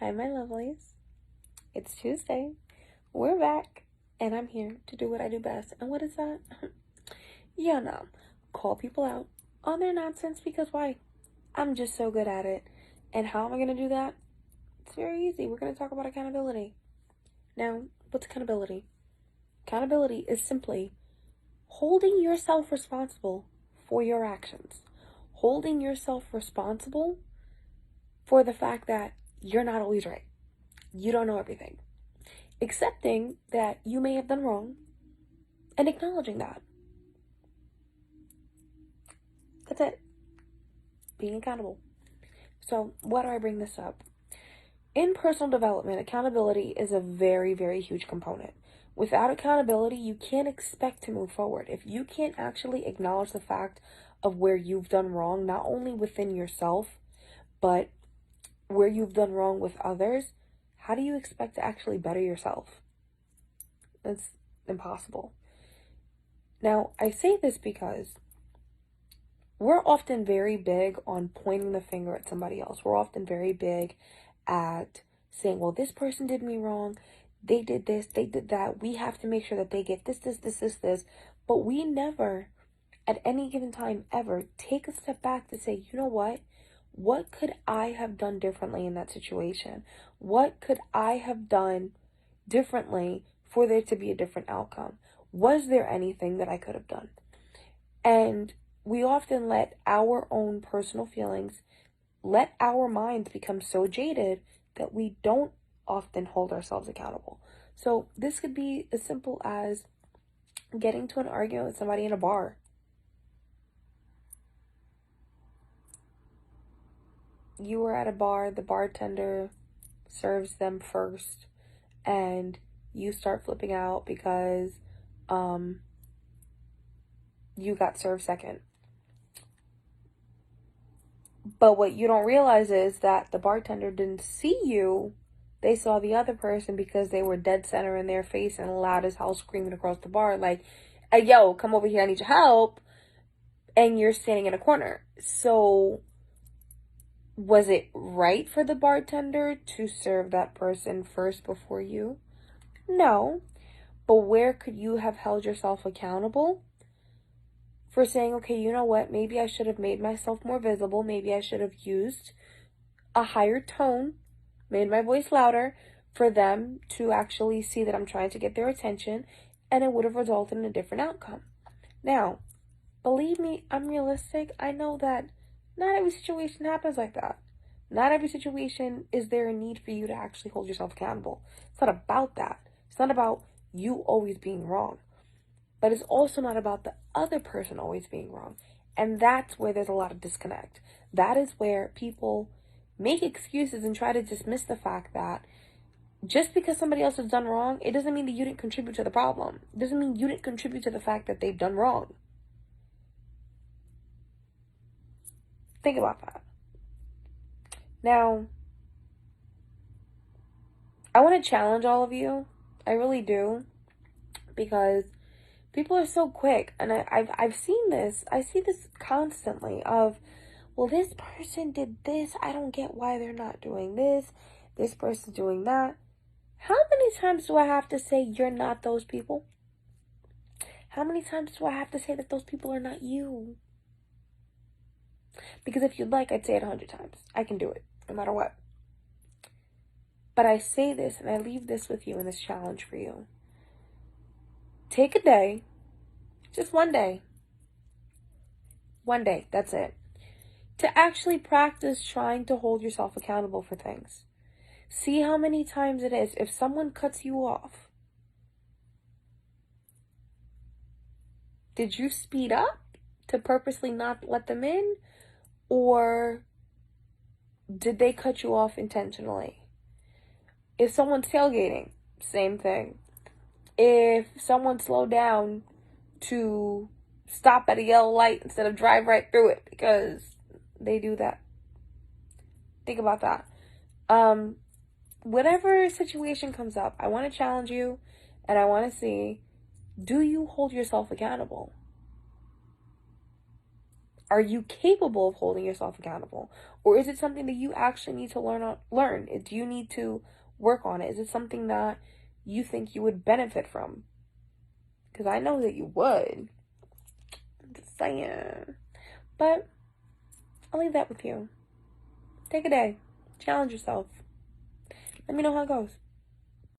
Hi, my lovelies. It's Tuesday. We're back, and I'm here to do what I do best. And what is that? You know, call people out on their nonsense because why? I'm just so good at it. And how am I going to do that? It's very easy. We're going to talk about accountability. Now, what's accountability? Accountability is simply holding yourself responsible for your actions, holding yourself responsible for the fact that you're not always right. You don't know everything. Accepting that you may have done wrong and acknowledging that. That's it. Being accountable. So, why do I bring this up? In personal development, accountability is a very, very huge component. Without accountability, you can't expect to move forward. If you can't actually acknowledge the fact of where you've done wrong, not only within yourself, but where you've done wrong with others, how do you expect to actually better yourself? That's impossible. Now, I say this because we're often very big on pointing the finger at somebody else. We're often very big at saying, well, this person did me wrong. They did this, they did that. We have to make sure that they get this. But we never, at any given time ever, take a step back to say, you know what? What could I have done differently in that situation? What could I have done differently for there to be a different outcome? Was there anything that I could have done? And we often let our own personal feelings, let our minds become so jaded that we don't often hold ourselves accountable. So this could be as simple as getting to an argument with somebody in a bar. You were at a bar, the bartender serves them first, and you start flipping out because you got served second. But what you don't realize is that the bartender didn't see you. They saw the other person because they were dead center in their face and loud as hell screaming across the bar like, hey, yo, come over here, I need your help. And you're standing in a corner. So was it right for the bartender to serve that person first before you? No. But where could you have held yourself accountable for saying, okay, you know what? Maybe I should have made myself more visible. Maybe I should have used a higher tone, made my voice louder for them to actually see that I'm trying to get their attention, and it would have resulted in a different outcome. Now, believe me, I'm realistic. I know that not every situation happens like that. Not every situation is there a need for you to actually hold yourself accountable. It's not about that. It's not about you always being wrong. But it's also not about the other person always being wrong. And that's where there's a lot of disconnect. That is where people make excuses and try to dismiss the fact that just because somebody else has done wrong, it doesn't mean that you didn't contribute to the problem. It doesn't mean you didn't contribute to the fact that they've done wrong. Think about that. Now, I want to challenge all of you. I really do. Because people are so quick. And I've seen this. I see this constantly of, well, this person did this. I don't get why they're not doing this. This person's doing that. How many times do I have to say you're not those people? How many times do I have to say that those people are not you? Because if you'd like, I'd say it 100 times. I can do it, no matter what. But I say this and I leave this with you in this challenge for you. Take a day, just one day, that's it, to actually practice trying to hold yourself accountable for things. See how many times it is. If someone cuts you off, did you speed up to purposely not let them in? Or did they cut you off intentionally? If someone's tailgating, same thing. If someone slowed down to stop at a yellow light instead of drive right through it, because they do that. Think about that. Whatever situation comes up, I want to challenge you and I want to see, do you hold yourself accountable? Are you capable of holding yourself accountable? Or is it something that you actually need to learn? Do you need to work on it? Is it something that you think you would benefit from? Because I know that you would. I'm just saying. But I'll leave that with you. Take a day. Challenge yourself. Let me know how it goes.